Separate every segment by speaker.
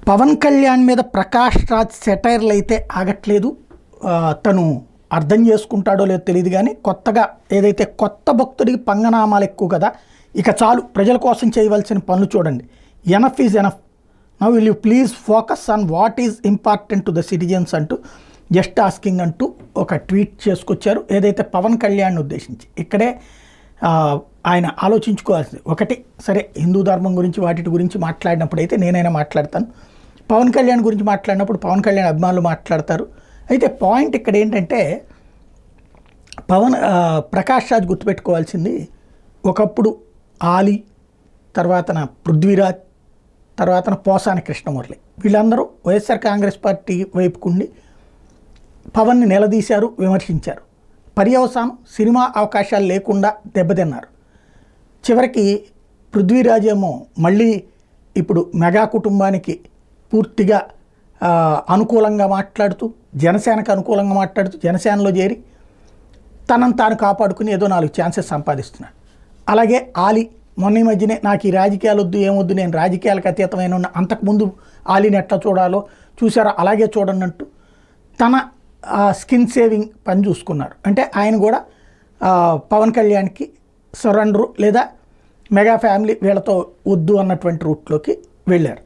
Speaker 1: పవన్ కళ్యాణ్ మీద ప్రకాష్ రాజ్ సెటైర్లు అయితే ఆగట్లేదు. తను అర్థం చేసుకుంటాడో లేదో తెలియదు, కానీ కొత్తగా ఏదైతే కొత్త భక్తుడికి పంగనామాలు ఎక్కువ కదా, ఇక చాలు ప్రజల కోసం చేయవలసిన పనులు చూడండి, enough is enough, now will you please focus on what is important to the citizens అంటూ జస్ట్ ఆస్కింగ్ అంటూ ఒక ట్వీట్ చేసుకొచ్చారు. ఏదైతే పవన్ కళ్యాణ్ ఉద్దేశించి ఇక్కడే ఆయన ఆలోచించుకోవాల్సింది ఒకటి, సరే హిందూ ధర్మం గురించి వాటి గురించి మాట్లాడినప్పుడు అయితే నేనైనా మాట్లాడతాను, పవన్ కళ్యాణ్ గురించి మాట్లాడినప్పుడు పవన్ కళ్యాణ్ అభిమానులు మాట్లాడతారు. అయితే పాయింట్ ఇక్కడ ఏంటంటే ప్రకాష్ రాజ్ గుర్తుపెట్టుకోవాల్సింది, ఒకప్పుడు ఆలీ, తర్వాతన పృథ్వీరాజ్, తర్వాతన పోసాని కృష్ణమురళి, వీళ్ళందరూ వైఎస్ఆర్ కాంగ్రెస్ పార్టీ వైపుకుండి పవన్ని నిలదీశారు, విమర్శించారు. పర్యవసానం సినిమా అవకాశాలు లేకుండా దెబ్బతిన్నారు. చివరికి పృథ్వీరాజ్ ఏమో మళ్ళీ ఇప్పుడు మెగా కుటుంబానికి పూర్తిగా అనుకూలంగా మాట్లాడుతూ, జనసేనకు అనుకూలంగా మాట్లాడుతూ జనసేనలో చేరి తనను తాను కాపాడుకుని ఏదో 4 ఛాన్సెస్ సంపాదిస్తున్నాడు. అలాగే ఆలీ మొన్న ఈ మధ్యనే నాకు ఈ రాజకీయాలు వద్దు, ఏమొద్దు, నేను రాజకీయాలకు అతీతమైన ఉన్న, అంతకుముందు ఆలీని ఎట్లా చూడాలో చూసారో అలాగే చూడన్నట్టు తన స్కిన్ సేవింగ్ పని చూసుకున్నారు. అంటే ఆయన కూడా పవన్ కళ్యాణ్కి సరెండరు లేదా మెగా ఫ్యామిలీ వీళ్ళతో వద్దు అన్నటువంటి రూట్లోకి వెళ్ళారు.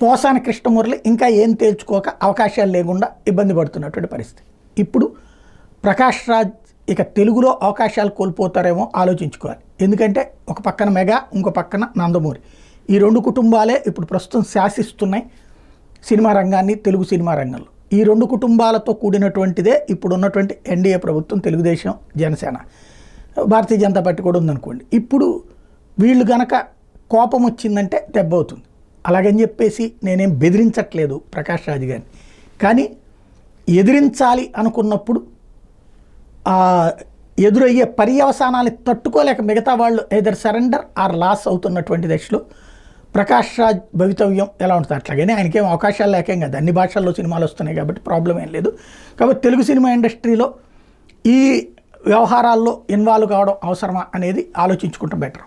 Speaker 1: పోసాని కృష్ణమురళి ఇంకా ఏం తేల్చుకోక అవకాశాలు లేకుండా ఇబ్బంది పడుతున్నటువంటి పరిస్థితి. ఇప్పుడు ప్రకాష్ రాజ్ ఇక తెలుగులో అవకాశాలు కోల్పోతారేమో ఆలోచించుకోవాలి. ఎందుకంటే ఒక పక్కన మెగా, ఇంకో పక్కన నందమూరి, ఈ 2 కుటుంబాలే ఇప్పుడు ప్రస్తుతం శాసిస్తున్నాయి సినిమా రంగాన్ని, తెలుగు సినిమా రంగంలో. ఈ 2 కుటుంబాలతో కూడినటువంటిదే ఇప్పుడు ఉన్నటువంటి ఎన్డీఏ ప్రభుత్వం, తెలుగుదేశం, జనసేన, భారతీయ జనతా పార్టీ కూడా ఉందనుకోండి. ఇప్పుడు వీళ్ళు గనక కోపం వచ్చిందంటే దెబ్బ అవుతుంది. అలాగని చెప్పేసి నేనేం బెదిరించట్లేదు ప్రకాష్ రాజ్ గారిని, కానీ ఎదిరించాలి అనుకున్నప్పుడు ఎదురయ్యే పర్యవసానాన్ని తట్టుకోలేక మిగతా వాళ్ళు ఎదర్ సరెండర్ ఆర్ లాస్ అవుతున్నటువంటి దశలో ప్రకాష్ రాజ్ భవితవ్యం ఎలా ఉంటుంది. అట్లాగనే ఆయనకేం అవకాశాలు లేకేం కదా, అన్ని భాషల్లో సినిమాలు వస్తున్నాయి కాబట్టి ప్రాబ్లం ఏం లేదు. కాబట్టి తెలుగు సినిమా ఇండస్ట్రీలో ఈ వ్యవహారాల్లో ఇన్వాల్వ్ కావడం అవసరమా అనేది ఆలోచించుకుంటే బెటర్.